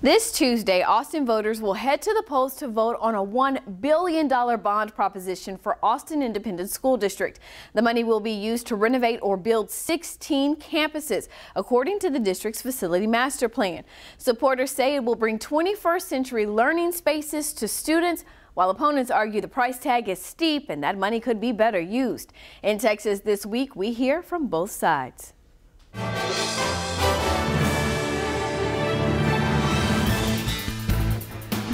This Tuesday, Austin voters will head to the polls to vote on a $1 billion bond proposition for Austin Independent School District. The money will be used to renovate or build 16 campuses, according to the district's facility master plan. Supporters say it will bring 21st century learning spaces to students, while opponents argue the price tag is steep and that money could be better used. In Texas this week, we hear from both sides.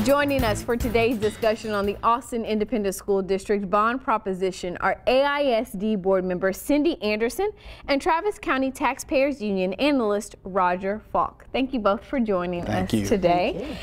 Joining us for today's discussion on the Austin Independent School District bond proposition are AISD board member Cindy Anderson and Travis County Taxpayers Union analyst Roger Falk. Thank you both for joining us today.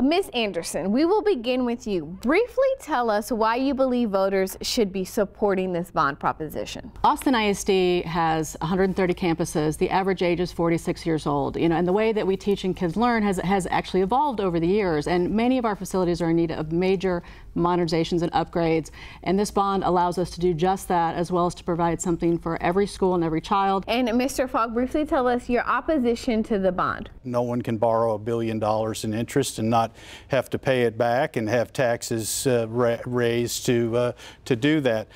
Ms. Anderson, we will begin with you. Briefly tell us why you believe voters should be supporting this bond proposition. Austin ISD has 130 campuses. The average age is 46 years old. And the way that we teach and kids learn has actually evolved over the years. And many of our facilities are in need of major modernizations and upgrades. And this bond allows us to do just that, as well as to provide something for every school and every child. And Mr. Falk, briefly tell us your opposition to the bond. No one can borrow $1 billion in interest and not have to pay it back and have taxes raised to do that.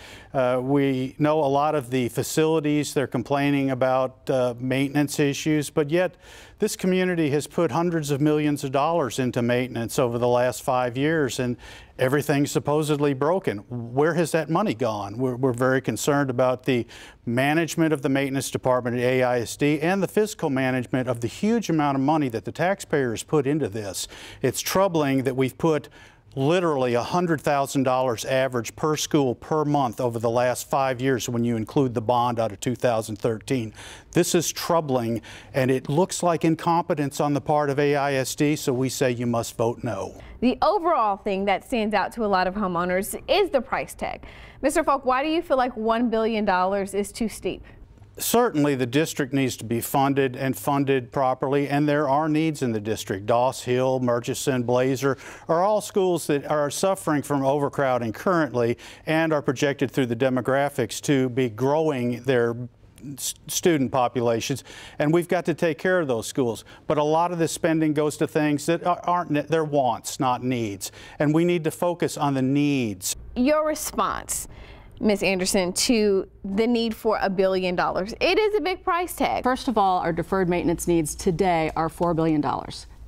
We know a lot of the facilities, they're complaining about maintenance issues, but yet this community has put hundreds of millions of dollars into maintenance over the last 5 years, and everything's supposedly broken. Where has that money gone? We're very concerned about the management of the maintenance department at AISD and the fiscal management of the huge amount of money that the taxpayers put into this. It's troubling that we've put literally $100,000 average per school per month over the last 5 years when you include the bond out of 2013. This is troubling, and it looks like incompetence on the part of AISD, so we say you must vote no. The overall thing that stands out to a lot of homeowners is the price tag. Mr. Falk, why do you feel like $1 billion is too steep? Certainly the district needs to be funded and funded properly, and there are needs in the district. Doss Hill, Murchison, Blazer are all schools that are suffering from overcrowding currently and are projected through the demographics to be growing their student populations, and we've got to take care of those schools. But a lot of this spending goes to things that aren't their wants, not needs, and we need to focus on the needs. Your response, Ms. Anderson, to the need for $1 billion. It is a big price tag. First of all, our deferred maintenance needs today are $4 billion.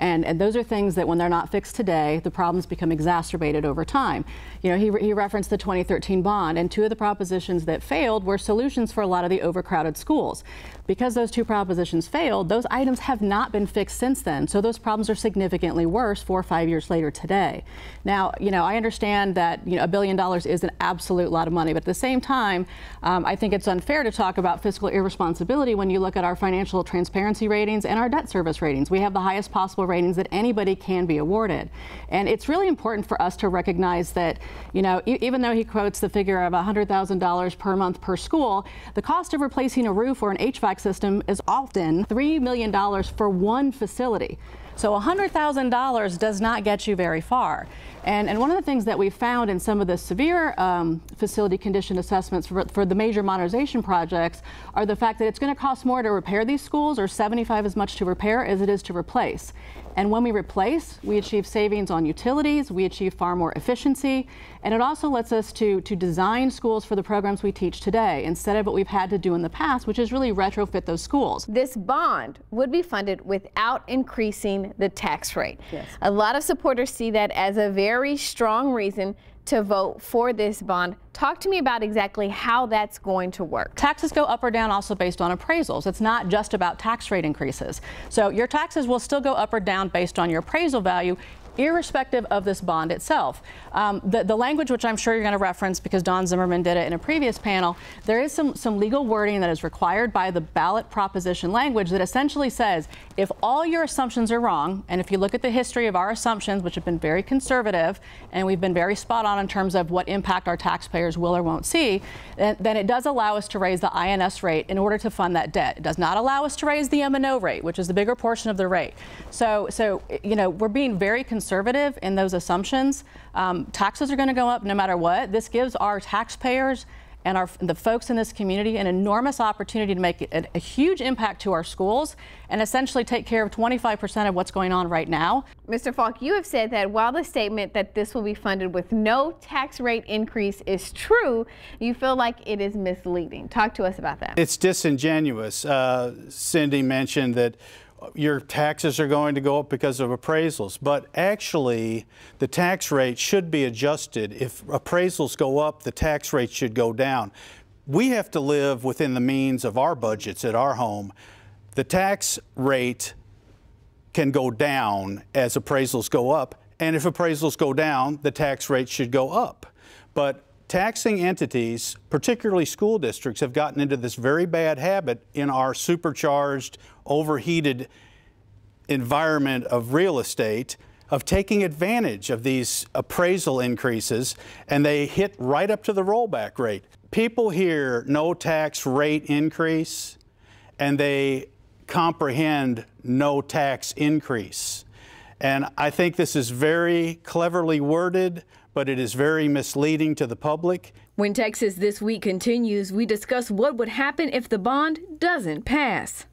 And those are things that when they're not fixed today, the problems become exacerbated over time. He referenced the 2013 bond, and two of the propositions that failed were solutions for a lot of the overcrowded schools. Because those two propositions failed, those items have not been fixed since then. So those problems are significantly worse 4 or 5 years later today. Now, I understand that $1 billion is an absolute lot of money, but at the same time, I think it's unfair to talk about fiscal irresponsibility when you look at our financial transparency ratings and our debt service ratings. We have the highest possible ratings that anybody can be awarded. And it's really important for us to recognize that, even though he quotes the figure of $100,000 per month per school, the cost of replacing a roof or an HVAC system is often $3 million for one facility. So $100,000 does not get you very far. And one of the things that we found in some of the severe facility condition assessments for the major modernization projects are the fact that it's going to cost more to repair these schools, or 75 as much to repair as it is to replace. And when we replace, we achieve savings on utilities, we achieve far more efficiency, and it also lets us to design schools for the programs we teach today, instead of what we've had to do in the past, which is really retrofit those schools. This bond would be funded without increasing the tax rate. Yes. A lot of supporters see that as a very strong reason to vote for this bond. Talk to me about exactly how that's going to work. Taxes go up or down also based on appraisals. It's not just about tax rate increases. So your taxes will still go up or down based on your appraisal value, irrespective of this bond itself. The language, which I'm sure you're going to reference because Don Zimmerman did it in a previous panel, there is some legal wording that is required by the ballot proposition language that essentially says if all your assumptions are wrong, and if you look at the history of our assumptions, which have been very conservative, and we've been very spot on in terms of what impact our taxpayers will or won't see, then it does allow us to raise the INS rate in order to fund that debt. It does not allow us to raise the M&O rate, which is the bigger portion of the rate. So we're being very conservative in those assumptions. Taxes are going to go up no matter what. This gives our taxpayers and the folks in this community an enormous opportunity to make a huge impact to our schools and essentially take care of 25% of what's going on right now. Mr. Falk, you have said that while the statement that this will be funded with no tax rate increase is true, you feel like it is misleading. Talk to us about that. It's disingenuous. Cindy mentioned that your taxes are going to go up because of appraisals, but actually the tax rate should be adjusted. If appraisals go up, the tax rate should go down. We have to live within the means of our budgets at our home. The tax rate can go down as appraisals go up, and if appraisals go down, the tax rate should go up. But taxing entities, particularly school districts, have gotten into this very bad habit in our supercharged, overheated environment of real estate of taking advantage of these appraisal increases, and they hit right up to the rollback rate. People hear no tax rate increase, and they comprehend no tax increase. And I think this is very cleverly worded, but it is very misleading to the public. When Texas This Week continues, we discuss what would happen if the bond doesn't pass.